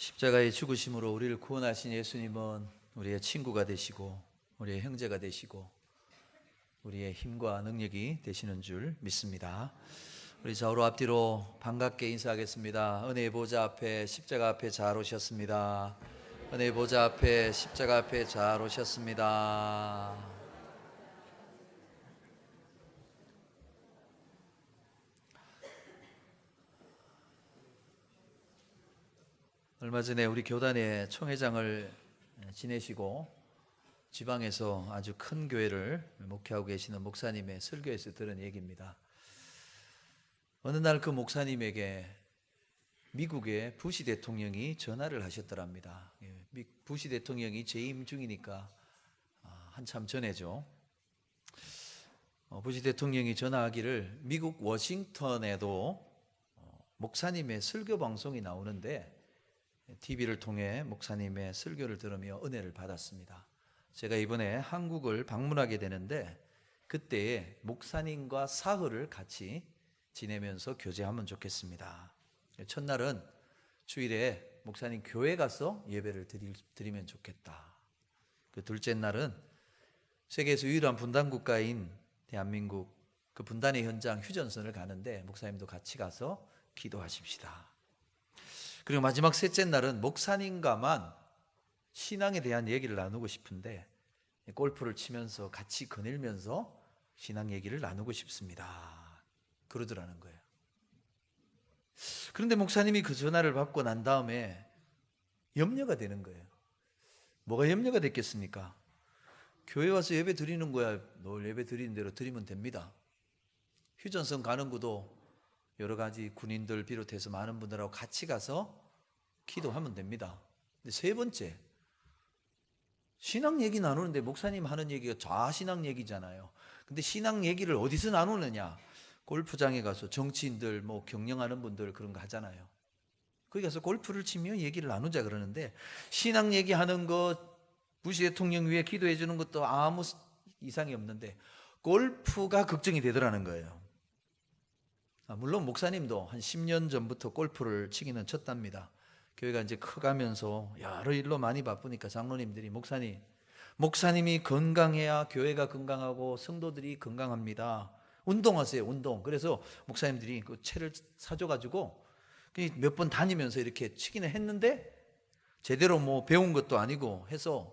십자가의 죽으심으로 우리를 구원하신 예수님은 우리의 친구가 되시고 우리의 형제가 되시고 우리의 힘과 능력이 되시는 줄 믿습니다. 우리 좌우로 앞뒤로 반갑게 인사하겠습니다. 은혜의 보좌 앞에, 십자가 앞에 잘 오셨습니다. 은혜의 보좌 앞에, 십자가 앞에 잘 오셨습니다. 얼마 전에 우리 교단의 총회장을 지내시고 지방에서 아주 큰 교회를 목회하고 계시는 목사님의 설교에서 들은 얘기입니다. 어느 날 그 목사님에게 미국의 부시 대통령이 전화를 하셨더랍니다. 부시 대통령이 재임 중이니까 한참 전에죠. 부시 대통령이 전화하기를 미국 워싱턴에도 목사님의 설교 방송이 나오는데 TV를 통해 목사님의 설교를 들으며 은혜를 받았습니다. 제가 이번에 한국을 방문하게 되는데 그때에 목사님과 사흘을 같이 지내면서 교제하면 좋겠습니다. 첫날은 주일에 목사님 교회 가서 예배를 드리면 좋겠다. 그 둘째 날은 세계에서 유일한 분단 국가인 대한민국 그 분단의 현장 휴전선을 가는데 목사님도 같이 가서 기도하십시다. 그리고 마지막 셋째 날은 목사님과만 신앙에 대한 얘기를 나누고 싶은데 골프를 치면서 같이 거닐면서 신앙 얘기를 나누고 싶습니다. 그러더라는 거예요. 그런데 목사님이 그 전화를 받고 난 다음에 염려가 되는 거예요. 뭐가 염려가 됐겠습니까? 교회 와서 예배 드리는 거야. 늘 예배 드리는 대로 드리면 됩니다. 휴전선 가는 것도 여러 가지 군인들 비롯해서 많은 분들하고 같이 가서 기도하면 됩니다. 근데 세 번째, 신앙 얘기 나누는데 목사님 하는 얘기가 좌신앙 얘기잖아요. 근데 신앙 얘기를 어디서 나누느냐? 골프장에 가서 정치인들 뭐 경영하는 분들 그런 거 하잖아요. 거기 가서 골프를 치며 얘기를 나누자 그러는데 신앙 얘기하는 것, 부시 대통령 위해 기도해 주는 것도 아무 이상이 없는데 골프가 걱정이 되더라는 거예요. 물론 목사님도 한 10년 전부터 골프를 치기는 쳤답니다. 교회가 이제 커가면서 여러 일로 많이 바쁘니까 장로님들이 목사님이 건강해야 교회가 건강하고 성도들이 건강합니다. 운동하세요, 운동. 그래서 목사님들이 그 채를 사줘가지고 몇 번 다니면서 이렇게 치기는 했는데 제대로 뭐 배운 것도 아니고 해서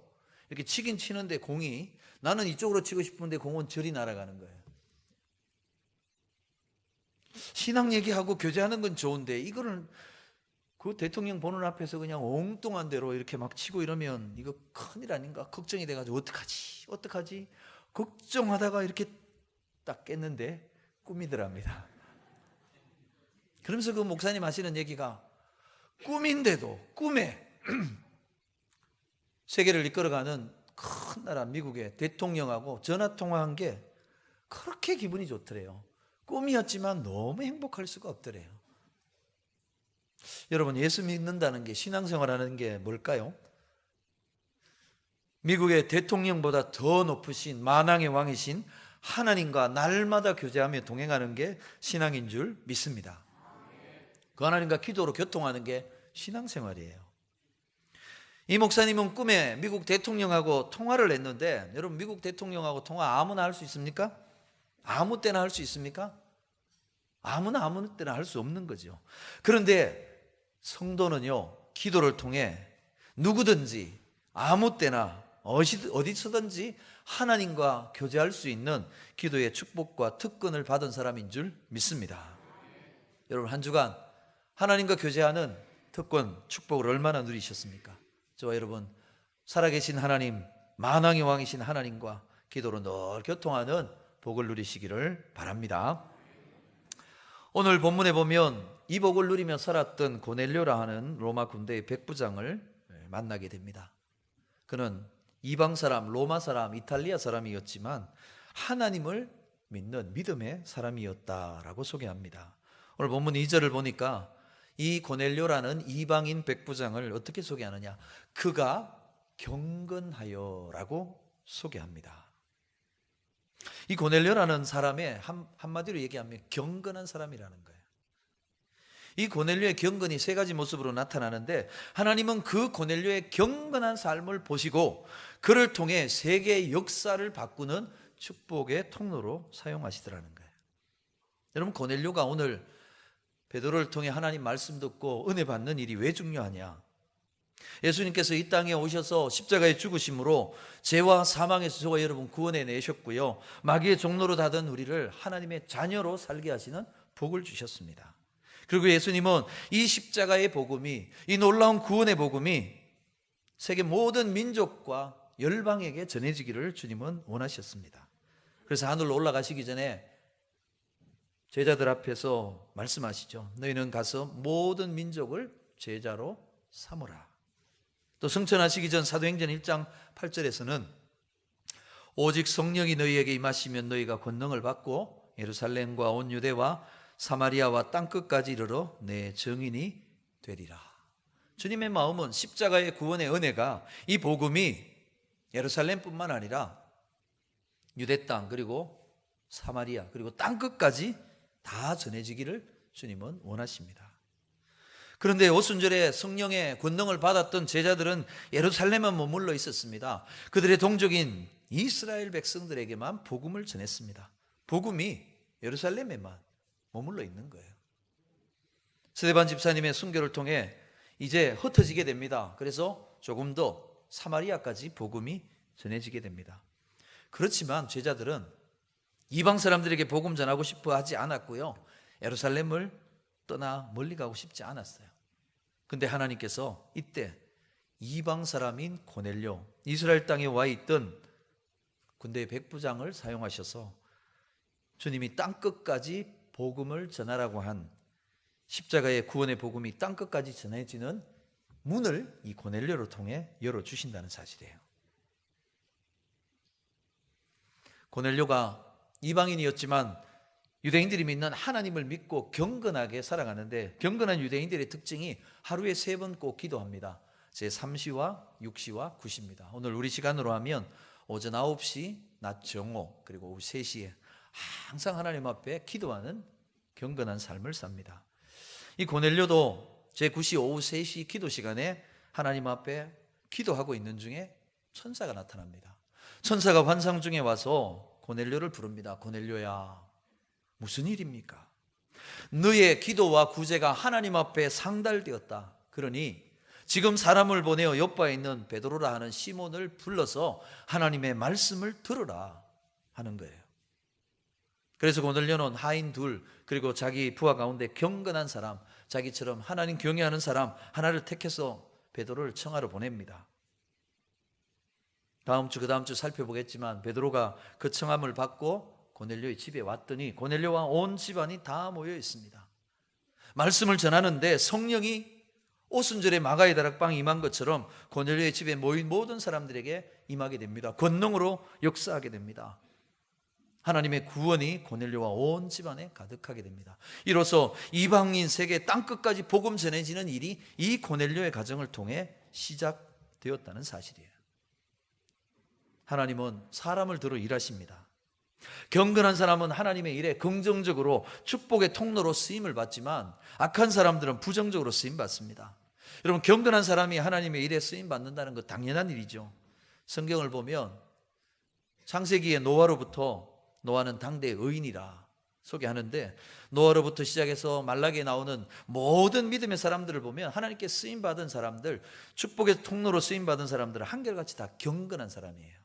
이렇게 치긴 치는데 공이 나는 이쪽으로 치고 싶은데 공은 저리 날아가는 거예요. 신앙 얘기하고 교제하는 건 좋은데 이거를 그 대통령 보는 앞에서 그냥 엉뚱한 대로 이렇게 막 치고 이러면 이거 큰일 아닌가 걱정이 돼가지고 어떡하지 걱정하다가 이렇게 딱 깼는데 꿈이더랍니다. 그러면서 그 목사님 하시는 얘기가 꿈인데도 꿈에 세계를 이끌어가는 큰 나라 미국의 대통령하고 전화통화한 게 그렇게 기분이 좋더래요. 꿈이었지만 너무 행복할 수가 없더래요. 여러분, 예수 믿는다는 게, 신앙생활하는 게 뭘까요? 미국의 대통령보다 더 높으신 만왕의 왕이신 하나님과 날마다 교제하며 동행하는 게 신앙인 줄 믿습니다. 그 하나님과 기도로 교통하는 게 신앙생활이에요. 이 목사님은 꿈에 미국 대통령하고 통화를 했는데, 여러분 미국 대통령하고 통화 아무나 할 수 있습니까? 아무 때나 할 수 있습니까? 아무나 아무 때나 할 수 없는 거죠. 그런데 성도는요, 기도를 통해 누구든지 아무 때나 어디서든지 하나님과 교제할 수 있는 기도의 축복과 특권을 받은 사람인 줄 믿습니다. 여러분, 한 주간 하나님과 교제하는 특권, 축복을 얼마나 누리셨습니까? 저와 여러분, 살아계신 하나님, 만왕의 왕이신 하나님과 기도로 늘 교통하는 복을 누리시기를 바랍니다. 오늘 본문에 보면 이 복을 누리며 살았던 고넬료라 하는 로마 군대의 백부장을 만나게 됩니다. 그는 이방 사람, 로마 사람, 이탈리아 사람이었지만 하나님을 믿는 믿음의 사람이었다라고 소개합니다. 오늘 본문 2절을 보니까 이 고넬료라는 이방인 백부장을 어떻게 소개하느냐? 그가 경건하여라고 소개합니다. 이 고넬료라는 사람의 한마디로 얘기하면 경건한 사람이라는 거예요. 이 고넬료의 경건이 세 가지 모습으로 나타나는데, 하나님은 그 고넬료의 경건한 삶을 보시고 그를 통해 세계의 역사를 바꾸는 축복의 통로로 사용하시더라는 거예요. 여러분, 고넬료가 오늘 베드로를 통해 하나님 말씀 듣고 은혜 받는 일이 왜 중요하냐? 예수님께서 이 땅에 오셔서 십자가에 죽으심으로 죄와 사망에서 저와 여러분 구원해 내셨고요, 마귀의 종로로 닫은 우리를 하나님의 자녀로 살게 하시는 복을 주셨습니다. 그리고 예수님은 이 십자가의 복음이, 이 놀라운 구원의 복음이 세계 모든 민족과 열방에게 전해지기를 주님은 원하셨습니다. 그래서 하늘로 올라가시기 전에 제자들 앞에서 말씀하시죠. 너희는 가서 모든 민족을 제자로 삼으라. 또 승천하시기 전 사도행전 1장 8절에서는 오직 성령이 너희에게 임하시면 너희가 권능을 받고 예루살렘과 온 유대와 사마리아와 땅끝까지 이르러 내 증인이 되리라. 주님의 마음은 십자가의 구원의 은혜가, 이 복음이 예루살렘뿐만 아니라 유대 땅, 그리고 사마리아, 그리고 땅끝까지 다 전해지기를 주님은 원하십니다. 그런데 오순절에 성령의 권능을 받았던 제자들은 예루살렘에 머물러 있었습니다. 그들의 동족인 이스라엘 백성들에게만 복음을 전했습니다. 복음이 예루살렘에만 머물러 있는 거예요. 스데반 집사님의 순교를 통해 이제 흩어지게 됩니다. 그래서 조금 더 사마리아까지 복음이 전해지게 됩니다. 그렇지만 제자들은 이방 사람들에게 복음 전하고 싶어 하지 않았고요, 예루살렘을 떠나 멀리 가고 싶지 않았어요. 근데 하나님께서 이때 이방 사람인 고넬료, 이스라엘 땅에 와 있던 군대의 백부장을 사용하셔서 주님이 땅끝까지 복음을 전하라고 한 십자가의 구원의 복음이 땅끝까지 전해지는 문을 이 고넬료를 통해 열어주신다는 사실이에요. 고넬료가 이방인이었지만 유대인들이 믿는 하나님을 믿고 경건하게 살아가는데, 경건한 유대인들의 특징이 하루에 3번 꼭 기도합니다. 제3시와 6시와 9시입니다. 오늘 우리 시간으로 하면 오전 9시, 낮 정오, 그리고 오후 3시에 항상 하나님 앞에 기도하는 경건한 삶을 삽니다. 이 고넬료도 제9시 오후 3시 기도 시간에 하나님 앞에 기도하고 있는 중에 천사가 나타납니다. 천사가 환상 중에 와서 고넬료를 부릅니다. 고넬료야, 무슨 일입니까? 너의 기도와 구제가 하나님 앞에 상달되었다. 그러니 지금 사람을 보내어 옆바에 있는 베드로라 하는 시몬을 불러서 하나님의 말씀을 들으라 하는 거예요. 그래서 고넬료는 하인 둘, 그리고 자기 부하 가운데 경건한 사람, 자기처럼 하나님 경외하는 사람 하나를 택해서 베드로를 청하러 보냅니다. 다음 주, 그 다음 주 살펴보겠지만 베드로가 그 청함을 받고 고넬료의 집에 왔더니 고넬료와 온 집안이 다 모여 있습니다. 말씀을 전하는데 성령이 오순절에 마가의 다락방에 임한 것처럼 고넬료의 집에 모인 모든 사람들에게 임하게 됩니다. 권능으로 역사하게 됩니다. 하나님의 구원이 고넬료와 온 집안에 가득하게 됩니다. 이로써 이방인 세계 땅끝까지 복음 전해지는 일이 이 고넬료의 가정을 통해 시작되었다는 사실이에요. 하나님은 사람을 들어 일하십니다. 경건한 사람은 하나님의 일에 긍정적으로 축복의 통로로 쓰임을 받지만 악한 사람들은 부정적으로 쓰임받습니다. 여러분, 경건한 사람이 하나님의 일에 쓰임받는다는 것 당연한 일이죠. 성경을 보면 창세기의 노아는 당대의 의인이라 소개하는데, 노아로부터 시작해서 말라기에 나오는 모든 믿음의 사람들을 보면 하나님께 쓰임받은 사람들, 축복의 통로로 쓰임받은 사람들은 한결같이 다 경건한 사람이에요.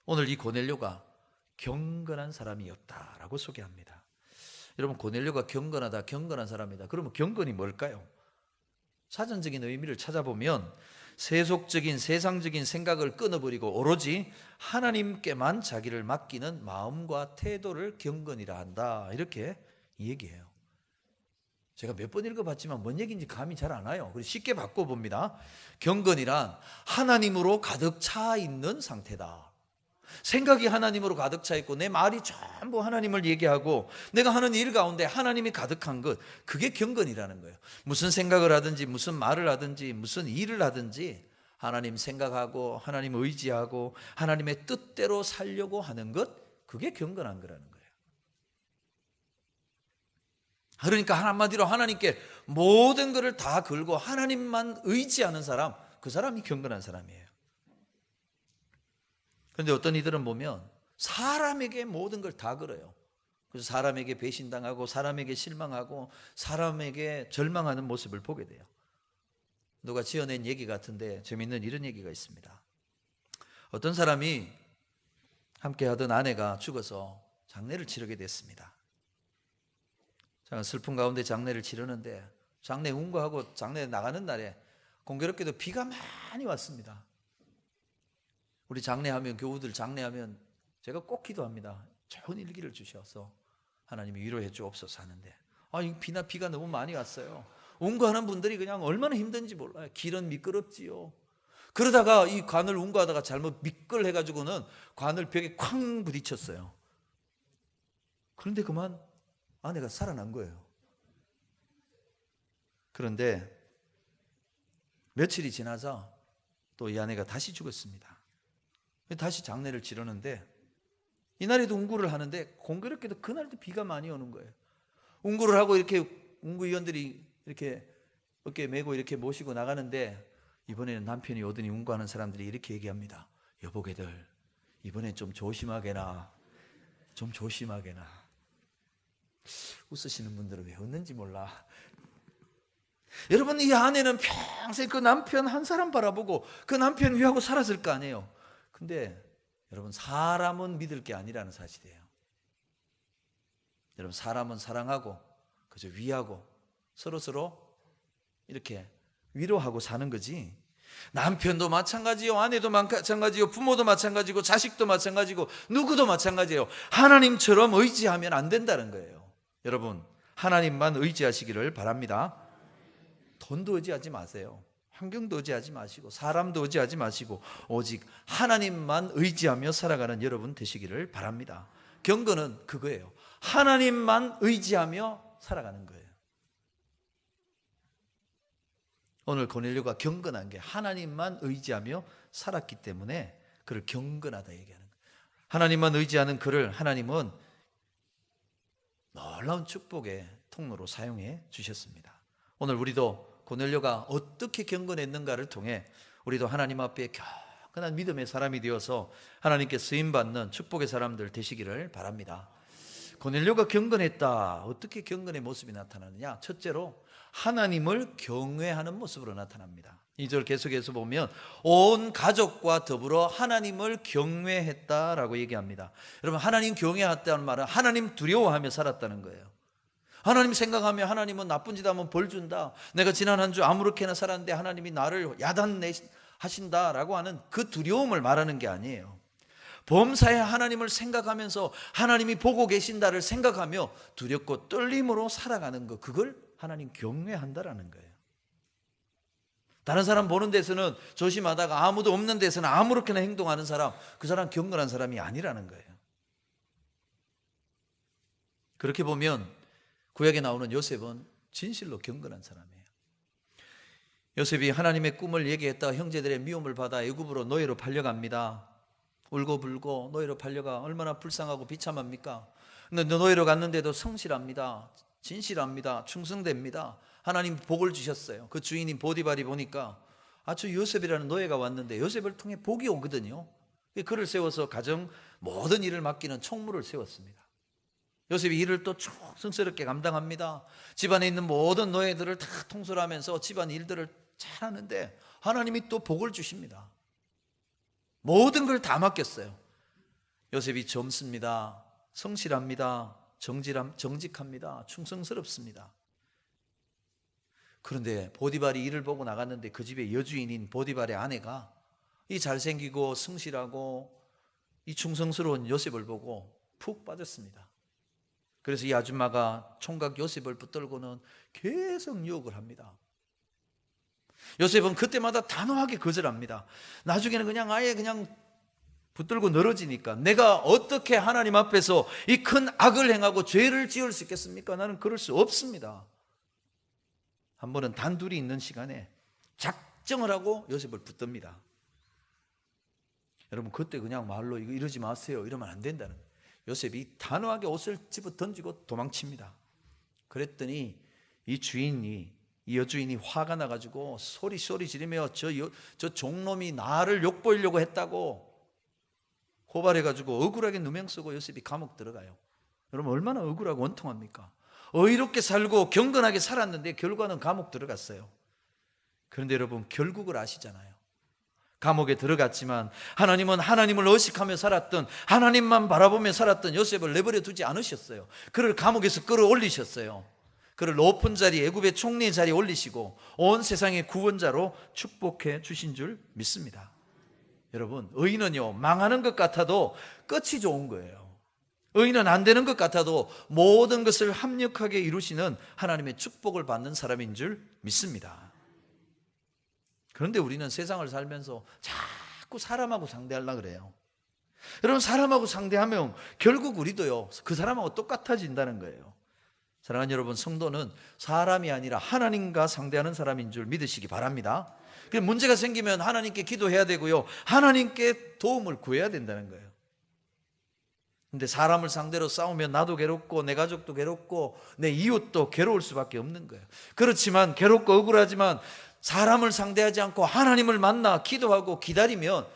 오늘 이 고넬료가 경건한 사람이었다라고 소개합니다. 여러분, 고넬료가 경건하다, 경건한 사람이다. 그러면 경건이 뭘까요? 사전적인 의미를 찾아보면 세속적인 세상적인 생각을 끊어버리고 오로지 하나님께만 자기를 맡기는 마음과 태도를 경건이라 한다, 이렇게 얘기해요. 제가 몇 번 읽어봤지만 뭔 얘기인지 감이 잘 안 와요. 그래서 쉽게 바꿔봅니다. 경건이란 하나님으로 가득 차 있는 상태다. 생각이 하나님으로 가득 차 있고 내 말이 전부 하나님을 얘기하고 내가 하는 일 가운데 하나님이 가득한 것, 그게 경건이라는 거예요. 무슨 생각을 하든지 무슨 말을 하든지 무슨 일을 하든지 하나님 생각하고 하나님 의지하고 하나님의 뜻대로 살려고 하는 것, 그게 경건한 거라는 거예요. 그러니까 한마디로 하나님께 모든 것을 다 걸고 하나님만 의지하는 사람, 그 사람이 경건한 사람이에요. 그런데 어떤 이들은 보면 사람에게 모든 걸 다 걸어요. 그래서 사람에게 배신당하고 사람에게 실망하고 사람에게 절망하는 모습을 보게 돼요. 누가 지어낸 얘기 같은데 재미있는 이런 얘기가 있습니다. 어떤 사람이 함께 하던 아내가 죽어서 장례를 치르게 됐습니다. 슬픈 가운데 장례를 치르는데 장례 운거하고 장례 나가는 날에 공교롭게도 비가 많이 왔습니다. 우리 장례하면, 교우들 장례하면 제가 꼭 기도합니다. 좋은 일기를 주셔서 하나님이 위로해 주옵소서 하는데, 비가 너무 많이 왔어요. 운거하는 분들이 그냥 얼마나 힘든지 몰라요. 길은 미끄럽지요. 그러다가 이 관을 운거하다가 잘못 미끌해가지고는 관을 벽에 쾅 부딪혔어요. 그런데 그만 아내가 살아난 거예요. 그런데 며칠이 지나자 또 이 아내가 다시 죽었습니다. 다시 장례를 치르는데 이날에도 운구를 하는데 공교롭게도 그날도 비가 많이 오는 거예요. 운구를 하고 이렇게 운구위원들이 이렇게 어깨에 메고 이렇게 모시고 나가는데 이번에는 남편이 오더니 운구하는 사람들이 이렇게 얘기합니다. 여보게들, 이번엔 좀 조심하게나, 좀 조심하게나. 웃으시는 분들은 왜 웃는지 몰라. 여러분, 이 아내는 평생 그 남편 한 사람 바라보고 그 남편 위하고 살았을 거 아니에요. 근데 여러분, 사람은 믿을 게 아니라는 사실이에요. 여러분, 사람은 사랑하고 그저 위하고 서로 이렇게 위로하고 사는 거지. 남편도 마찬가지요, 아내도 마찬가지요, 부모도 마찬가지고 자식도 마찬가지고 누구도 마찬가지예요. 하나님처럼 의지하면 안 된다는 거예요. 여러분, 하나님만 의지하시기를 바랍니다. 돈도 의지하지 마세요. 환경도 의지하지 마시고 사람도 의지하지 마시고 오직 하나님만 의지하며 살아가는 여러분 되시기를 바랍니다. 경건은 그거예요. 하나님만 의지하며 살아가는 거예요. 오늘 고넬료가 경건한 게 하나님만 의지하며 살았기 때문에 그를 경건하다 얘기하는 거예요. 하나님만 의지하는 그를 하나님은 놀라운 축복의 통로로 사용해 주셨습니다. 오늘 우리도 고넬료가 어떻게 경건했는가를 통해 우리도 하나님 앞에 경건한 믿음의 사람이 되어서 하나님께 쓰임받는 축복의 사람들 되시기를 바랍니다. 고넬료가 경건했다. 어떻게 경건의 모습이 나타나느냐? 첫째로 하나님을 경외하는 모습으로 나타납니다. 2절 계속해서 보면 온 가족과 더불어 하나님을 경외했다라고 얘기합니다. 여러분, 하나님 경외했다는 말은 하나님 두려워하며 살았다는 거예요. 하나님 생각하며 하나님은 나쁜 짓 하면 벌 준다. 내가 지난 한 주 아무렇게나 살았는데 하나님이 나를 야단하신다라고 하는 그 두려움을 말하는 게 아니에요. 범사에 하나님을 생각하면서 하나님이 보고 계신다를 생각하며 두렵고 떨림으로 살아가는 것, 그걸 하나님 경외한다라는 거예요. 다른 사람 보는 데서는 조심하다가 아무도 없는 데서는 아무렇게나 행동하는 사람, 그 사람 경건한 사람이 아니라는 거예요. 그렇게 보면 구약에 나오는 요셉은 진실로 경건한 사람이에요. 요셉이 하나님의 꿈을 얘기했다 형제들의 미움을 받아 애굽으로 노예로 팔려갑니다. 울고불고 노예로 팔려가 얼마나 불쌍하고 비참합니까? 근데 노예로 갔는데도 성실합니다. 진실합니다. 충성됩니다. 하나님 복을 주셨어요. 그 주인인 보디발이 보니까 아주 요셉이라는 노예가 왔는데 요셉을 통해 복이 오거든요. 그를 세워서 가정 모든 일을 맡기는 총무를 세웠습니다. 요셉이 일을 또 충성스럽게 감당합니다. 집안에 있는 모든 노예들을 다 통솔하면서 집안 일들을 잘하는데 하나님이 또 복을 주십니다. 모든 걸 다 맡겼어요. 요셉이 젊습니다. 성실합니다. 정직합니다. 충성스럽습니다. 그런데 보디발이 일을 보고 나갔는데 그 집의 여주인인 보디발의 아내가 이 잘생기고 성실하고 이 충성스러운 요셉을 보고 푹 빠졌습니다. 그래서 이 아줌마가 총각 요셉을 붙들고는 계속 유혹을 합니다. 요셉은 그때마다 단호하게 거절합니다. 나중에는 그냥 아예 그냥 붙들고 늘어지니까 내가 어떻게 하나님 앞에서 이 큰 악을 행하고 죄를 지을 수 있겠습니까? 나는 그럴 수 없습니다. 한 번은 단둘이 있는 시간에 작정을 하고 요셉을 붙듭니다. 여러분, 그때 그냥 말로 이러지 마세요 이러면 안 된다는 거예요. 요셉이 단호하게 옷을 집어 던지고 도망칩니다. 그랬더니 이 여주인이 화가 나가지고 소리 지르며 저 종놈이 나를 욕보이려고 했다고 고발해가지고 억울하게 누명 쓰고 요셉이 감옥 들어가요. 여러분 얼마나 억울하고 원통합니까? 의롭게 살고 경건하게 살았는데 결과는 감옥 들어갔어요. 그런데 여러분 결국을 아시잖아요. 감옥에 들어갔지만 하나님은 하나님을 의식하며 살았던, 하나님만 바라보며 살았던 요셉을 내버려 두지 않으셨어요. 그를 감옥에서 끌어올리셨어요. 그를 높은 자리, 애굽의 총리의 자리에 올리시고 온 세상의 구원자로 축복해 주신 줄 믿습니다. 여러분 의인은요 망하는 것 같아도 끝이 좋은 거예요. 의인은 안 되는 것 같아도 모든 것을 합력하게 이루시는 하나님의 축복을 받는 사람인 줄 믿습니다. 그런데 우리는 세상을 살면서 자꾸 사람하고 상대하려고 그래요. 여러분 사람하고 상대하면 결국 우리도요 그 사람하고 똑같아진다는 거예요. 사랑하는 여러분, 성도는 사람이 아니라 하나님과 상대하는 사람인 줄 믿으시기 바랍니다. 문제가 생기면 하나님께 기도해야 되고요, 하나님께 도움을 구해야 된다는 거예요. 근데 사람을 상대로 싸우면 나도 괴롭고 내 가족도 괴롭고 내 이웃도 괴로울 수밖에 없는 거예요. 그렇지만 괴롭고 억울하지만 사람을 상대하지 않고 하나님을 만나 기도하고 기다리면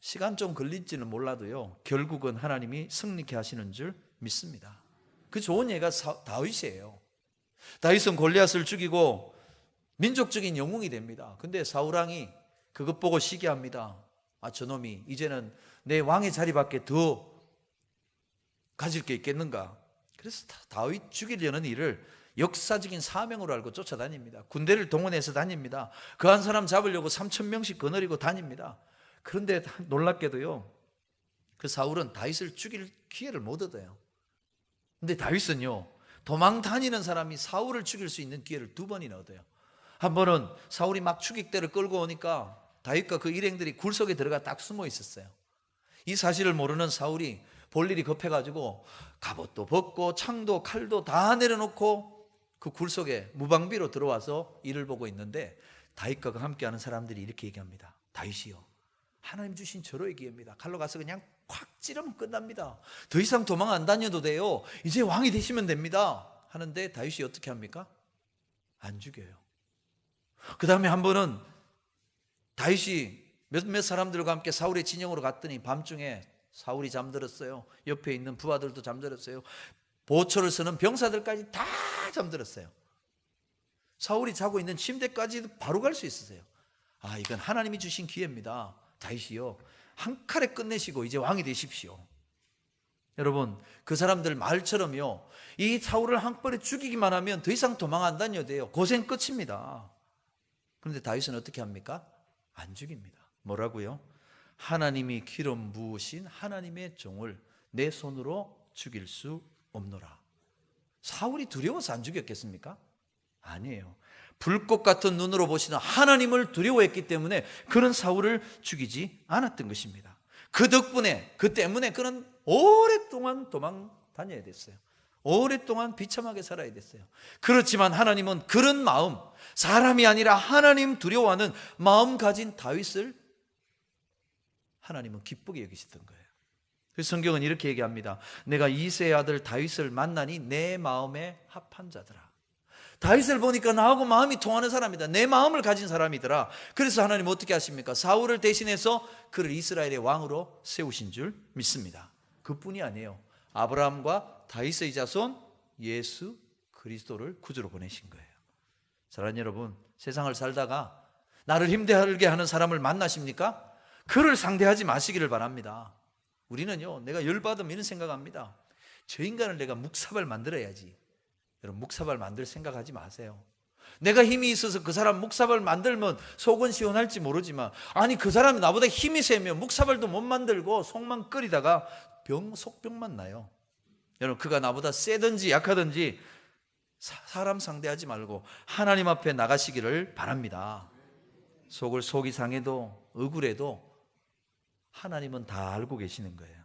시간 좀 걸릴지는 몰라도요 결국은 하나님이 승리케 하시는 줄 믿습니다. 그 좋은 예가 다윗이에요. 다윗은 골리앗을 죽이고 민족적인 영웅이 됩니다. 근데 사울왕이 그것 보고 시기합니다. 저놈이 이제는 내 왕의 자리밖에 더 가질 게 있겠는가. 그래서 다윗 죽이려는 일을 역사적인 사명으로 알고 쫓아다닙니다. 군대를 동원해서 다닙니다. 그 한 사람 잡으려고 3,000명씩 거느리고 다닙니다. 그런데 놀랍게도요 그 사울은 다윗을 죽일 기회를 못 얻어요. 근데 다윗은요 도망 다니는 사람이 사울을 죽일 수 있는 기회를 2번이나 얻어요. 한 번은 사울이 막 추격대를 끌고 오니까 다윗과 그 일행들이 굴 속에 들어가 딱 숨어 있었어요. 이 사실을 모르는 사울이 볼 일이 급해가지고 갑옷도 벗고 창도 칼도 다 내려놓고 그 굴 속에 무방비로 들어와서 이를 보고 있는데 다윗과 함께하는 사람들이 이렇게 얘기합니다. 다윗이요 하나님 주신 절호의 기회입니다. 칼로 가서 그냥 콱 찌르면 끝납니다. 더 이상 도망 안 다녀도 돼요. 이제 왕이 되시면 됩니다. 하는데 다윗이 어떻게 합니까? 안 죽여요. 그 다음에 한 번은 다윗이 몇몇 사람들과 함께 사울의 진영으로 갔더니 밤중에 사울이 잠들었어요. 옆에 있는 부하들도 잠들었어요. 보초를 서는 병사들까지 다 잠들었어요. 사울이 자고 있는 침대까지도 바로 갈 수 있으세요. 이건 하나님이 주신 기회입니다. 다윗이요 한 칼에 끝내시고 이제 왕이 되십시오. 여러분 그 사람들 말처럼요 이 사울을 한 번에 죽이기만 하면 더 이상 도망 안 다녀도 돼요. 고생 끝입니다. 그런데 다윗은 어떻게 합니까? 안 죽입니다. 뭐라고요? 하나님이 기름 부으신 하나님의 종을 내 손으로 죽일 수 없노라. 사울이 두려워서 안 죽였겠습니까? 아니에요. 불꽃 같은 눈으로 보시는 하나님을 두려워했기 때문에 그는 사울을 죽이지 않았던 것입니다. 그 덕분에, 그 때문에 그는 오랫동안 도망 다녀야 됐어요. 오랫동안 비참하게 살아야 됐어요. 그렇지만 하나님은 그런 마음, 사람이 아니라 하나님 두려워하는 마음 가진 다윗을 하나님은 기쁘게 여기시던 거예요. 그래서 성경은 이렇게 얘기합니다. 내가 이새의 아들 다윗을 만나니 내 마음에 합한 자더라. 다윗을 보니까 나하고 마음이 통하는 사람이다. 내 마음을 가진 사람이더라. 그래서 하나님 어떻게 하십니까? 사울을 대신해서 그를 이스라엘의 왕으로 세우신 줄 믿습니다. 그뿐이 아니에요. 아브라함과 다윗의 자손 예수 그리스도를 구주로 보내신 거예요. 사랑하는 여러분, 세상을 살다가 나를 힘들게 하는 사람을 만나십니까? 그를 상대하지 마시기를 바랍니다. 우리는요, 내가 열받으면 이런 생각합니다. 저 인간을 내가 묵사발 만들어야지. 여러분, 묵사발 만들 생각하지 마세요. 내가 힘이 있어서 그 사람 묵사발 만들면 속은 시원할지 모르지만, 아니 그 사람이 나보다 힘이 세면 묵사발도 못 만들고 속만 끓이다가 속병만 나요. 여러분, 그가 나보다 세든지 약하든지 사람 상대하지 말고 하나님 앞에 나가시기를 바랍니다. 속이 상해도 억울해도 하나님은 다 알고 계시는 거예요.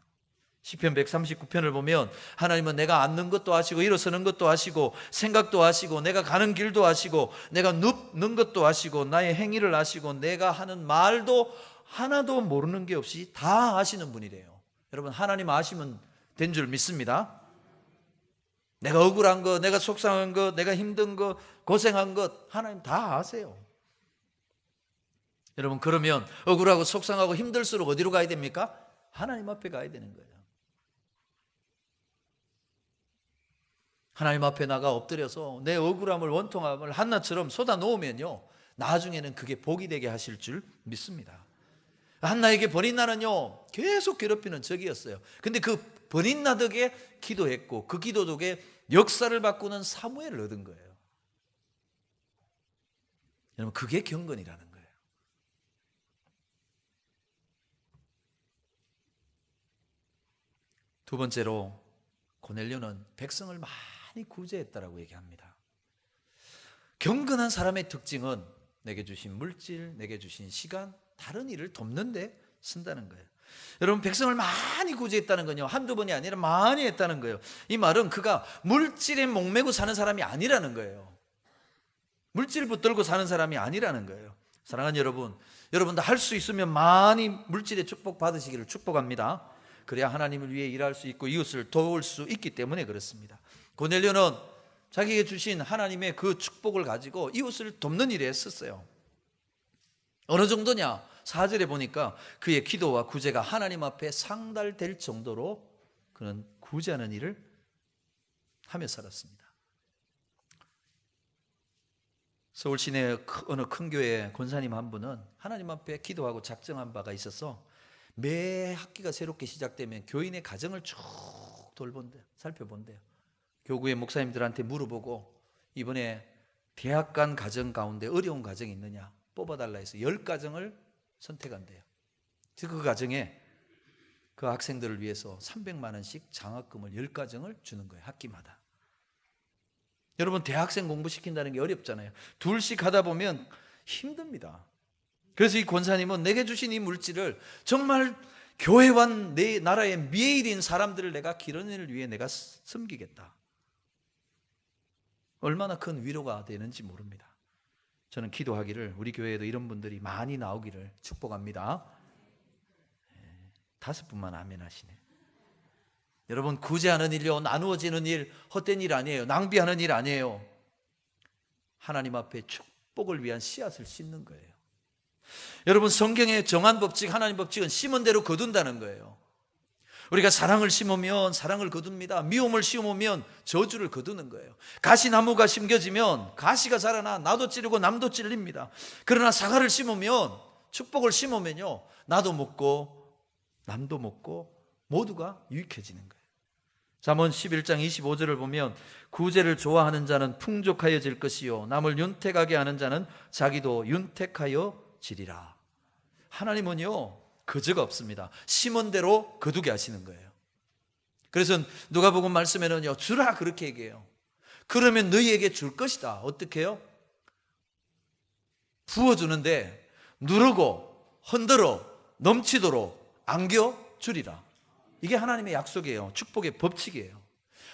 시편 139편을 보면 하나님은 내가 앉는 것도 아시고 일어서는 것도 아시고 생각도 아시고 내가 가는 길도 아시고 내가 눕는 것도 아시고 나의 행위를 아시고 내가 하는 말도 하나도 모르는 게 없이 다 아시는 분이래요. 여러분, 하나님 아시면 된 줄 믿습니다. 내가 억울한 것, 내가 속상한 것, 내가 힘든 것, 고생한 것 하나님 다 아세요. 여러분, 그러면 억울하고 속상하고 힘들수록 어디로 가야 됩니까? 하나님 앞에 가야 되는 거예요. 하나님 앞에 나가 엎드려서 내 억울함을, 원통함을 한나처럼 쏟아 놓으면요, 나중에는 그게 복이 되게 하실 줄 믿습니다. 한나에게 버린나는요 계속 괴롭히는 적이었어요. 근데 그 버린나 덕에 기도했고, 그 기도 덕에 역사를 바꾸는 사무엘을 얻은 거예요. 여러분, 그게 경건이라는 거예요. 두 번째로, 고넬료는 백성을 많이 구제했다라고 얘기합니다. 경건한 사람의 특징은 내게 주신 물질, 내게 주신 시간, 다른 일을 돕는 데 쓴다는 거예요. 여러분, 백성을 많이 구제했다는 건요, 한두 번이 아니라 많이 했다는 거예요. 이 말은 그가 물질에 목매고 사는 사람이 아니라는 거예요. 물질 붙들고 사는 사람이 아니라는 거예요. 사랑하는 여러분, 여러분도 할 수 있으면 많이 물질의 축복 받으시기를 축복합니다. 그래야 하나님을 위해 일할 수 있고 이웃을 도울 수 있기 때문에 그렇습니다. 고넬료는 자기에게 주신 하나님의 그 축복을 가지고 이웃을 돕는 일에 썼어요. 어느 정도냐? 4절에 보니까 그의 기도와 구제가 하나님 앞에 상달될 정도로 그는 구제하는 일을 하며 살았습니다. 서울 시내 어느 큰 교회 권사님 한 분은 하나님 앞에 기도하고 작정한 바가 있어서 매 학기가 새롭게 시작되면 교인의 가정을 쭉 돌본대요. 살펴본대요. 교구의 목사님들한테 물어보고 이번에 대학 간 가정 가운데 어려운 가정이 있느냐 뽑아달라 해서 10가정을 선택한대요. 그 가정에 그 학생들을 위해서 300만 원씩 장학금을 10가정을 주는 거예요. 학기마다. 여러분, 대학생 공부시킨다는 게 어렵잖아요. 둘씩 하다 보면 힘듭니다. 그래서 이 권사님은 내게 주신 이 물질을 정말 교회와 내 나라의 미래인 사람들을 내가 기르는 일을 위해 내가 섬기겠다. 얼마나 큰 위로가 되는지 모릅니다. 저는 기도하기를 우리 교회에도 이런 분들이 많이 나오기를 축복합니다. 5분만 아멘 하시네. 여러분, 구제하는 일요, 나누어지는 일, 헛된 일 아니에요. 낭비하는 일 아니에요. 하나님 앞에 축복을 위한 씨앗을 심는 거예요. 여러분, 성경의 정한 법칙, 하나님 법칙은 심은 대로 거둔다는 거예요. 우리가 사랑을 심으면 사랑을 거둡니다. 미움을 심으면 저주를 거두는 거예요. 가시나무가 심겨지면 가시가 자라나 나도 찌르고 남도 찔립니다. 그러나 사과를 심으면, 축복을 심으면요, 나도 먹고 남도 먹고 모두가 유익해지는 거예요. 잠언 11장 25절을 보면 구제를 좋아하는 자는 풍족하여질 것이요 남을 윤택하게 하는 자는 자기도 윤택하여 지리라. 하나님은요 거저가 없습니다. 심은 대로 거두게 하시는 거예요. 그래서 누가복음 말씀에는요 주라 그렇게 얘기해요. 그러면 너희에게 줄 것이다. 어떻게 해요? 부어주는데 누르고 흔들어 넘치도록 안겨 주리라. 이게 하나님의 약속이에요. 축복의 법칙이에요.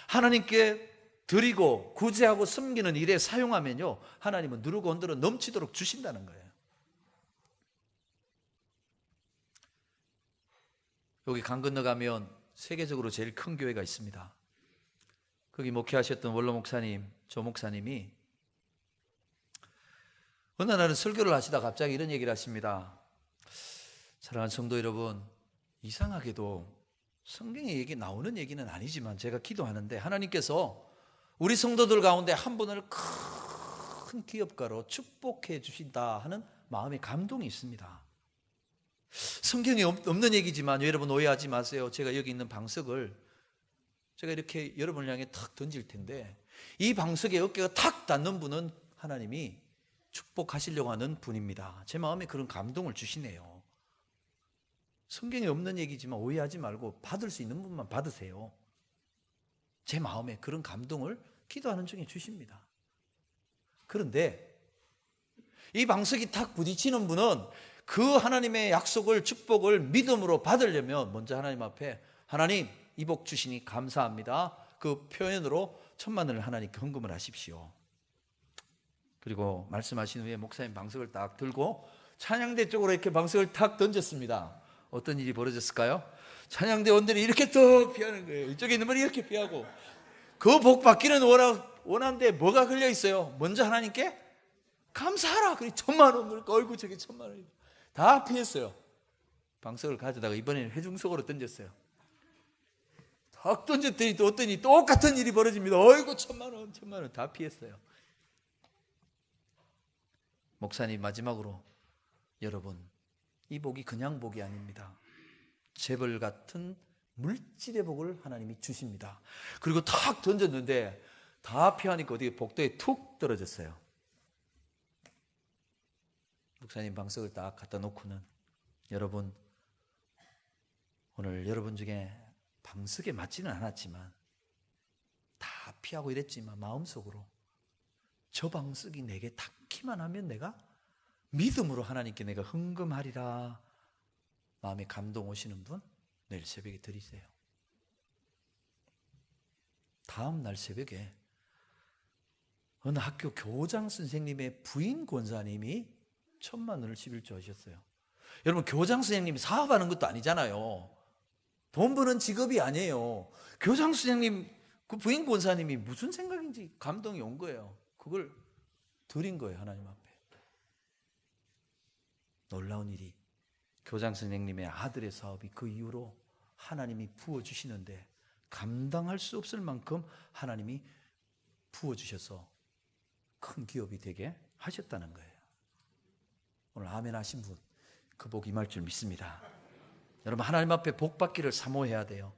하나님께 드리고 구제하고 섬기는 일에 사용하면요 하나님은 누르고 흔들어 넘치도록 주신다는 거예요. 여기 강 건너가면 세계적으로 제일 큰 교회가 있습니다. 거기 목회하셨던 원로 목사님, 조 목사님이 어느 날은 설교를 하시다 갑자기 이런 얘기를 하십니다. 사랑하는 성도 여러분, 이상하게도 성경에 얘기 나오는 얘기는 아니지만 제가 기도하는데 하나님께서 우리 성도들 가운데 한 분을 큰 기업가로 축복해 주신다 하는 마음의 감동이 있습니다. 성경에 없는 얘기지만 여러분 오해하지 마세요. 제가 여기 있는 방석을 제가 이렇게 여러분을 향해 탁 던질 텐데 이 방석에 어깨가 탁 닿는 분은 하나님이 축복하시려고 하는 분입니다. 제 마음에 그런 감동을 주시네요. 성경에 없는 얘기지만 오해하지 말고 받을 수 있는 분만 받으세요. 제 마음에 그런 감동을 기도하는 중에 주십니다. 그런데 이 방석이 탁 부딪히는 분은 그 하나님의 약속을, 축복을 믿음으로 받으려면 먼저 하나님 앞에 하나님 이 복 주시니 감사합니다. 그 표현으로 10,000,000원을 하나님께 헌금을 하십시오. 그리고 말씀하신 후에 목사님 방석을 딱 들고 찬양대 쪽으로 이렇게 방석을 탁 던졌습니다. 어떤 일이 벌어졌을까요? 찬양대 원들이 이렇게 또 피하는 거예요. 이쪽에 있는 분이 이렇게 피하고 그 복 받기는 원하는데 뭐가 걸려 있어요? 먼저 하나님께 감사하라. 그래 1,000,000원 그러니까 어이구 저게 1,000,000원이 다 피했어요. 방석을 가져다가 이번에는 회중석으로 던졌어요. 탁 던졌더니 또 어떠니 똑같은 일이 벌어집니다. 어이구 1,000,000원 다 피했어요. 목사님 마지막으로 여러분 이 복이 그냥 복이 아닙니다. 재벌 같은 물질의 복을 하나님이 주십니다. 그리고 탁 던졌는데 다 피하니까 어디 복도에 툭 떨어졌어요. 목사님 방석을 딱 갖다 놓고는 여러분 오늘 여러분 중에 방석에 맞지는 않았지만 다 피하고 이랬지만 마음속으로 저 방석이 내게 닿기만 하면 내가 믿음으로 하나님께 내가 헌금하리라 마음에 감동 오시는 분 내일 새벽에 드리세요. 다음 날 새벽에 어느 학교 교장 선생님의 부인 권사님이 1,000,000원을 11조 하셨어요. 여러분 교장 선생님이 사업하는 것도 아니잖아요. 돈 버는 직업이 아니에요. 교장 선생님 그 부인 권사님이 무슨 생각인지 감동이 온 거예요. 그걸 드린 거예요. 하나님 앞에. 놀라운 일이 교장 선생님의 아들의 사업이 그 이후로 하나님이 부어주시는데 감당할 수 없을 만큼 하나님이 부어주셔서 큰 기업이 되게 하셨다는 거예요. 오늘 아멘 하신 분 그 복 임할 줄 믿습니다. 여러분 하나님 앞에 복 받기를 사모해야 돼요.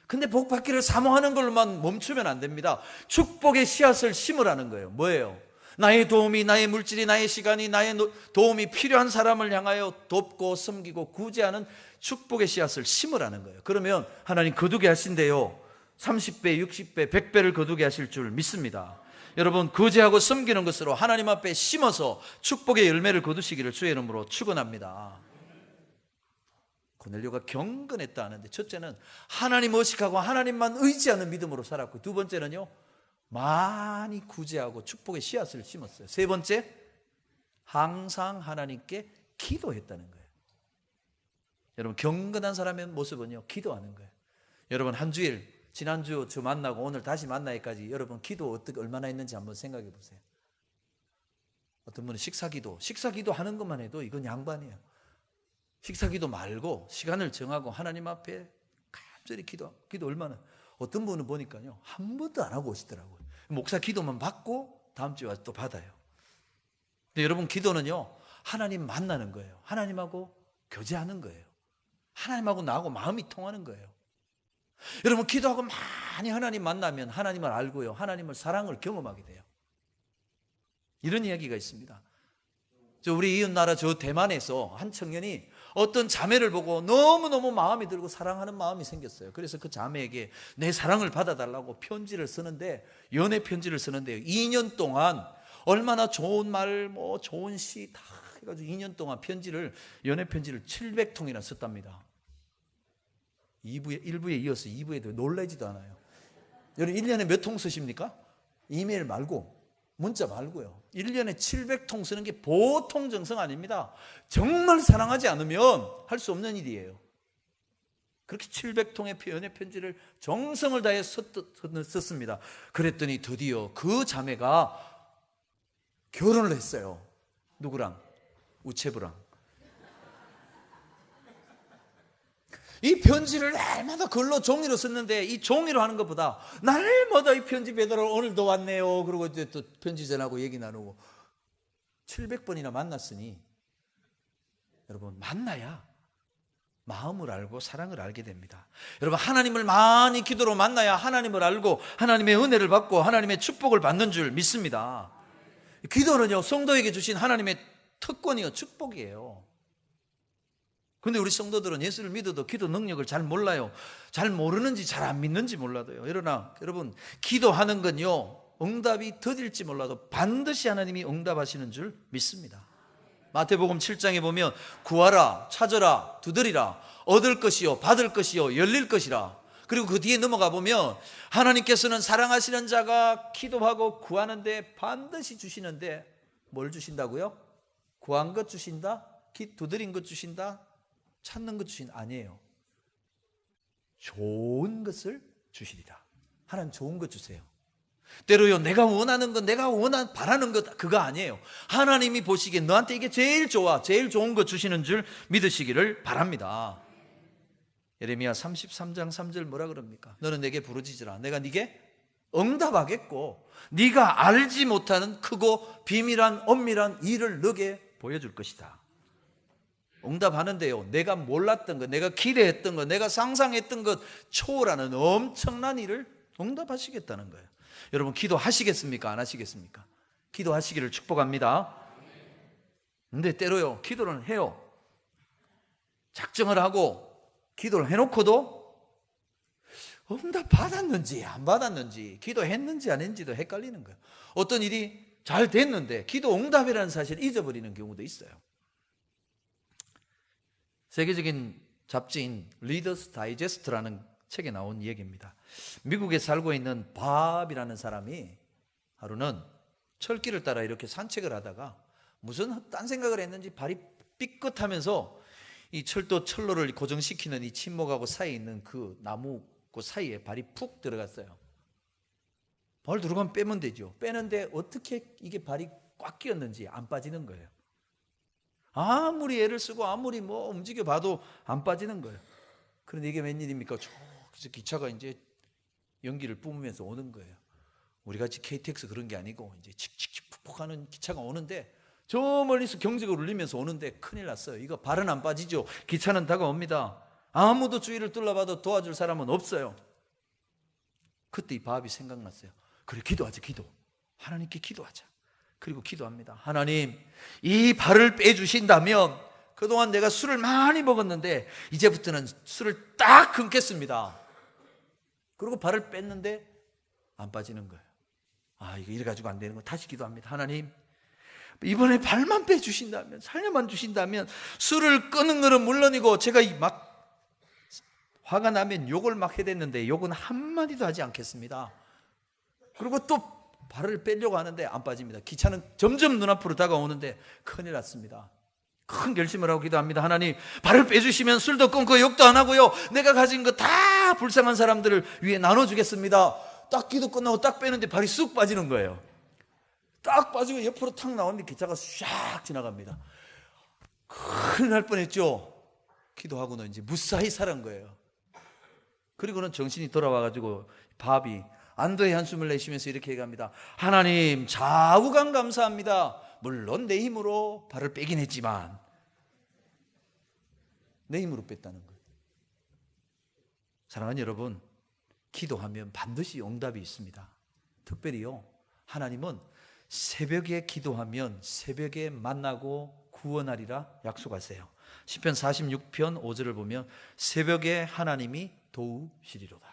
근데 복 받기를 사모하는 걸로만 멈추면 안 됩니다. 축복의 씨앗을 심으라는 거예요. 뭐예요? 나의 도움이, 나의 물질이, 나의 시간이, 나의 도움이 필요한 사람을 향하여 돕고 섬기고 구제하는 축복의 씨앗을 심으라는 거예요. 그러면 하나님 거두게 하신대요. 30배, 60배, 100배를 거두게 하실 줄 믿습니다. 여러분 구제하고 섬기는 것으로 하나님 앞에 심어서 축복의 열매를 거두시기를 주의 이름으로 축원합니다. 고넬료가 경건했다 하는데 첫째는 하나님 의식하고 하나님만 의지하는 믿음으로 살았고 두 번째는요 많이 구제하고 축복의 씨앗을 심었어요. 세 번째 항상 하나님께 기도했다는 거예요. 여러분 경건한 사람의 모습은요 기도하는 거예요. 여러분 한 주일 지난주 저 만나고 오늘 다시 만나기까지 여러분 기도 어떻게 얼마나 했는지 한번 생각해 보세요. 어떤 분은 식사기도 하는 것만 해도 이건 양반이에요. 식사기도 말고 시간을 정하고 하나님 앞에 간절히 기도 얼마나 어떤 분은 보니까요 한 번도 안 하고 오시더라고요. 목사 기도만 받고 다음 주에 와서 또 받아요. 근데 여러분 기도는요 하나님 만나는 거예요. 하나님하고 교제하는 거예요. 하나님하고 나하고 마음이 통하는 거예요. 여러분 기도하고 많이 하나님 만나면 하나님을 알고요 하나님을 사랑을 경험하게 돼요. 이런 이야기가 있습니다. 우리 이웃나라 저 대만에서 한 청년이 어떤 자매를 보고 너무너무 마음이 들고 사랑하는 마음이 생겼어요. 그래서 그 자매에게 내 사랑을 받아달라고 편지를 쓰는데 연애 편지를 쓰는데요 2년 동안 얼마나 좋은 말 좋은 시 다 해가지고 2년 동안 연애 편지를 700통이나 썼답니다. 1부에 이어서 2부에도 놀라지도 않아요. 여러분 1년에 몇 통 쓰십니까? 이메일 말고 문자 말고요 1년에 700통 쓰는 게 보통 정성 아닙니다. 정말 사랑하지 않으면 할 수 없는 일이에요. 그렇게 700통의 연애 편지를 정성을 다해 썼습니다. 그랬더니 드디어 그 자매가 결혼을 했어요. 누구랑? 우체부랑. 이 편지를 날마다 글로 종이로 썼는데 이 종이로 하는 것보다 날마다 이 편지 배달을 오늘도 왔네요. 그리고 이제 또 편지 전하고 얘기 나누고 700번이나 만났으니 여러분 만나야 마음을 알고 사랑을 알게 됩니다. 여러분 하나님을 많이 기도로 만나야 하나님을 알고 하나님의 은혜를 받고 하나님의 축복을 받는 줄 믿습니다. 기도는요 성도에게 주신 하나님의 특권이요 축복이에요. 그런데 우리 성도들은 예수를 믿어도 기도 능력을 잘 몰라요. 잘 모르는지 잘 안 믿는지 몰라도요. 그러나 여러분 기도하는 건요 응답이 더딜지 몰라도 반드시 하나님이 응답하시는 줄 믿습니다. 마태복음 7장에 보면 구하라 찾으라 두드리라 얻을 것이요 받을 것이요 열릴 것이라. 그리고 그 뒤에 넘어가 보면 하나님께서는 사랑하시는 자가 기도하고 구하는데 반드시 주시는데 뭘 주신다고요? 구한 것 주신다? 두드린 것 주신다? 찾는 것 주신 아니에요. 좋은 것을 주시리라. 하나님 좋은 거 주세요. 때로요, 내가 원하는 것, 내가 바라는 것, 그거 아니에요. 하나님이 보시기에 너한테 이게 제일 좋아, 제일 좋은 거 주시는 줄 믿으시기를 바랍니다. 예레미야 33장 3절 뭐라 그럽니까? 너는 내게 부르짖으라. 내가 네게 응답하겠고 네가 알지 못하는 크고 비밀한 엄밀한 일을 너게 보여줄 것이다. 응답하는데요, 내가 몰랐던 것, 내가 기대했던 것, 내가 상상했던 것 초월하는 엄청난 일을 응답하시겠다는 거예요. 여러분, 기도하시겠습니까? 안 하시겠습니까? 기도하시기를 축복합니다. 근데 때로요, 기도를 해요. 작정을 하고 기도를 해놓고도 응답 받았는지 안 받았는지, 기도했는지 안 했는지도 헷갈리는 거예요. 어떤 일이 잘 됐는데 기도 응답이라는 사실을 잊어버리는 경우도 있어요. 세계적인 잡지인 리더스 다이제스트라는 책에 나온 얘기입니다. 미국에 살고 있는 밥이라는 사람이 하루는 철길을 따라 이렇게 산책을 하다가 무슨 딴 생각을 했는지 발이 삐끗하면서 이 철로를 고정시키는 이 침목하고 사이에 있는 그 나무 그 사이에 발이 푹 들어갔어요. 발 들어가면 빼면 되죠. 빼는데 어떻게 이게 발이 꽉 끼었는지 안 빠지는 거예요. 아무리 애를 쓰고 아무리 뭐 움직여봐도 안 빠지는 거예요. 그런데 이게 웬일입니까? 저기서 기차가 이제 연기를 뿜으면서 오는 거예요. 우리 같이 KTX 그런 게 아니고 이제 칙칙칙 푹푹 하는 기차가 오는데 저 멀리서 경적을 울리면서 오는데 큰일 났어요. 이거 발은 안 빠지죠. 기차는 다가옵니다. 아무도 주위를 둘러봐도 도와줄 사람은 없어요. 그때 이 밥이 생각났어요. 그래, 기도하자. 기도. 하나님께 기도하자. 그리고 기도합니다. 하나님, 이 발을 빼주신다면 그동안 내가 술을 많이 먹었는데 이제부터는 술을 딱 끊겠습니다. 그리고 발을 뺐는데 안 빠지는 거예요. 이거 이래가지고 안 되는 거. 다시 기도합니다. 하나님, 이번에 발만 빼주신다면, 살려만 주신다면 술을 끊는 것은 물론이고 제가 막 화가 나면 욕을 막 해댔는데 욕은 한마디도 하지 않겠습니다. 그리고 또 발을 빼려고 하는데 안 빠집니다. 기차는 점점 눈앞으로 다가오는데 큰일 났습니다. 큰 결심을 하고 기도합니다. 하나님, 발을 빼주시면 술도 끊고 욕도 안 하고요, 내가 가진 거 다 불쌍한 사람들을 위해 나눠주겠습니다. 딱 기도 끝나고 딱 빼는데 발이 쑥 빠지는 거예요. 딱 빠지고 옆으로 탁 나오는데 기차가 샥 지나갑니다. 큰일 날 뻔했죠. 기도하고는 이제 무사히 살은 거예요. 그리고는 정신이 돌아와가지고 밥이 안도의 한숨을 내쉬면서 이렇게 얘기합니다. 하나님, 좌우간 감사합니다. 물론 내 힘으로 발을 빼긴 했지만 내 힘으로 뺐다는 거예요. 사랑하는 여러분, 기도하면 반드시 응답이 있습니다. 특별히요, 하나님은 새벽에 기도하면 새벽에 만나고 구원하리라 약속하세요. 시편 46편 5절을 보면 새벽에 하나님이 도우시리로다.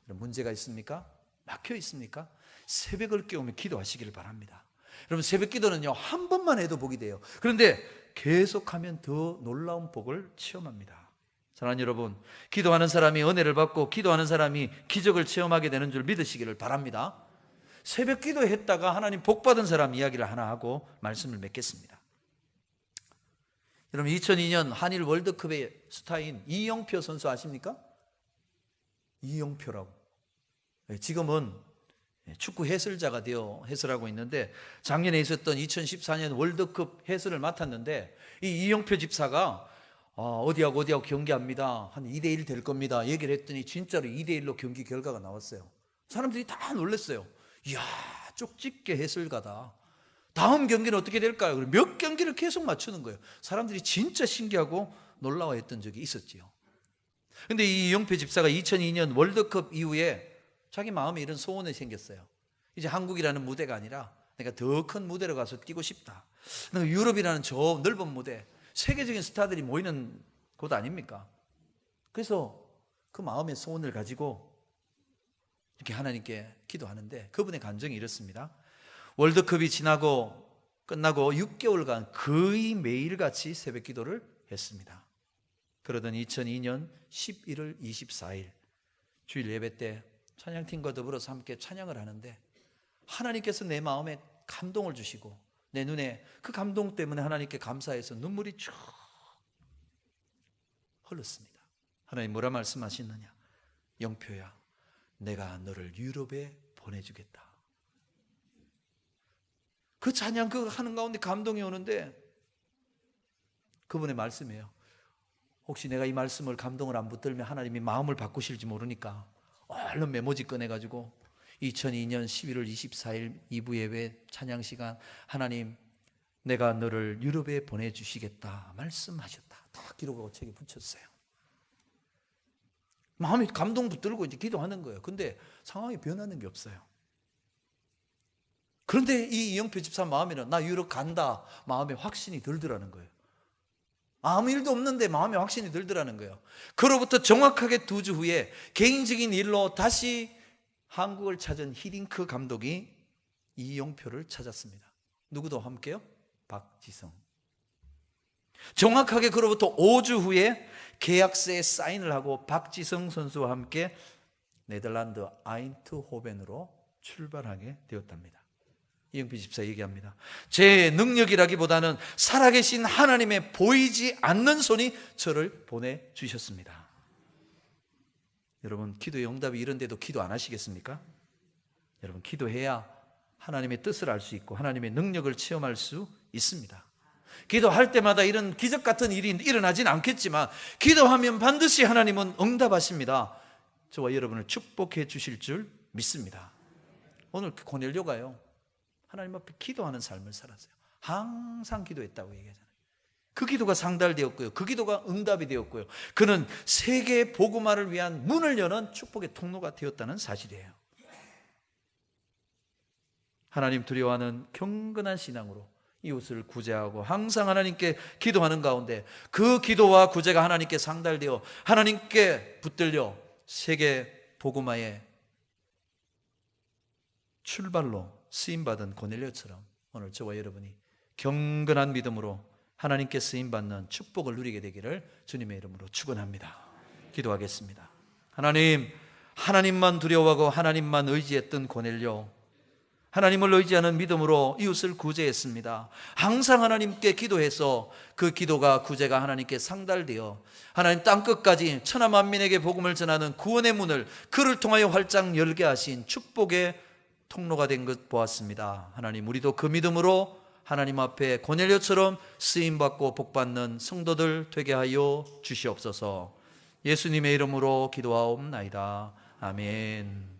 문제가 있습니까? 막혀 있습니까? 새벽을 깨우며 기도하시기를 바랍니다. 여러분, 새벽 기도는요, 한 번만 해도 복이 돼요. 그런데 계속하면 더 놀라운 복을 체험합니다. 사랑하는 여러분, 기도하는 사람이 은혜를 받고 기도하는 사람이 기적을 체험하게 되는 줄 믿으시기를 바랍니다. 새벽 기도했다가 하나님 복 받은 사람 이야기를 하나 하고 말씀을 맺겠습니다. 여러분, 2002년 한일 월드컵의 스타인 이영표 선수 아십니까? 이영표라고. 지금은 축구 해설자가 되어 해설하고 있는데 작년에 있었던 2014년 월드컵 해설을 맡았는데 이 이영표 집사가 어디하고 경기합니다. 한 2대1 될 겁니다. 얘기를 했더니 진짜로 2대1로 경기 결과가 나왔어요. 사람들이 다 놀랐어요. 이야, 쪽집게 해설가다. 다음 경기는 어떻게 될까요? 몇 경기를 계속 맞추는 거예요. 사람들이 진짜 신기하고 놀라워했던 적이 있었지요. 근데 이 이영표 집사가 2002년 월드컵 이후에 자기 마음에 이런 소원이 생겼어요. 이제 한국이라는 무대가 아니라 내가 더 큰 무대로 가서 뛰고 싶다. 유럽이라는 저 넓은 무대, 세계적인 스타들이 모이는 곳 아닙니까? 그래서 그 마음의 소원을 가지고 이렇게 하나님께 기도하는데 그분의 감정이 이렇습니다. 월드컵이 끝나고 6개월간 거의 매일같이 새벽 기도를 했습니다. 그러던 2002년 11월 24일 주일 예배 때 찬양팀과 더불어서 함께 찬양을 하는데 하나님께서 내 마음에 감동을 주시고 내 눈에 그 감동 때문에 하나님께 감사해서 눈물이 쭉 흘렀습니다. 하나님 뭐라 말씀하시느냐? 영표야, 내가 너를 유럽에 보내주겠다. 그 찬양 그거 하는 가운데 감동이 오는데 그분의 말씀이에요. 혹시 내가 이 말씀을 감동을 안 붙들면 하나님이 마음을 바꾸실지 모르니까 얼른 메모지 꺼내가지고 2002년 11월 24일 2부 예배 찬양 시간, 하나님 내가 너를 유럽에 보내주시겠다 말씀하셨다. 다 기록하고 책에 붙였어요. 마음이 감동 붙들고 이제 기도하는 거예요. 근데 상황이 변하는 게 없어요. 그런데 이 이영표 집사 마음에는 나 유럽 간다 마음에 확신이 들더라는 거예요. 아무 일도 없는데 마음에 확신이 들더라는 거예요. 그로부터 정확하게 2주 후에 개인적인 일로 다시 한국을 찾은 히딩크 감독이 이영표를 찾았습니다. 누구도 함께요? 박지성. 정확하게 그로부터 5주 후에 계약서에 사인을 하고 박지성 선수와 함께 네덜란드 아인트호벤으로 출발하게 되었답니다. 이영표 집사 얘기합니다. 제 능력이라기보다는 살아계신 하나님의 보이지 않는 손이 저를 보내주셨습니다. 여러분 기도의 응답이 이런데도 기도 안 하시겠습니까? 여러분 기도해야 하나님의 뜻을 알 수 있고 하나님의 능력을 체험할 수 있습니다. 기도할 때마다 이런 기적 같은 일이 일어나진 않겠지만 기도하면 반드시 하나님은 응답하십니다. 저와 여러분을 축복해 주실 줄 믿습니다. 오늘 고넬료가요 하나님 앞에 기도하는 삶을 살았어요. 항상 기도했다고 얘기하잖아요. 그 기도가 상달되었고요. 그 기도가 응답이 되었고요. 그는 세계 복음화를 위한 문을 여는 축복의 통로가 되었다는 사실이에요. 하나님 두려워하는 경건한 신앙으로 이웃을 구제하고 항상 하나님께 기도하는 가운데 그 기도와 구제가 하나님께 상달되어 하나님께 붙들려 세계 복음화의 출발로 쓰임받은 고넬료처럼 오늘 저와 여러분이 경건한 믿음으로 하나님께 쓰임받는 축복을 누리게 되기를 주님의 이름으로 축원합니다. 기도하겠습니다. 하나님, 하나님만 두려워하고 하나님만 의지했던 고넬료, 하나님을 의지하는 믿음으로 이웃을 구제했습니다. 항상 하나님께 기도해서 그 기도가 구제가 하나님께 상달되어 하나님 땅끝까지 천하 만민에게 복음을 전하는 구원의 문을 그를 통하여 활짝 열게 하신 축복의 통로가 된 것 보았습니다. 하나님, 우리도 그 믿음으로 하나님 앞에 고넬료처럼 쓰임받고 복받는 성도들 되게 하여 주시옵소서. 예수님의 이름으로 기도하옵나이다. 아멘.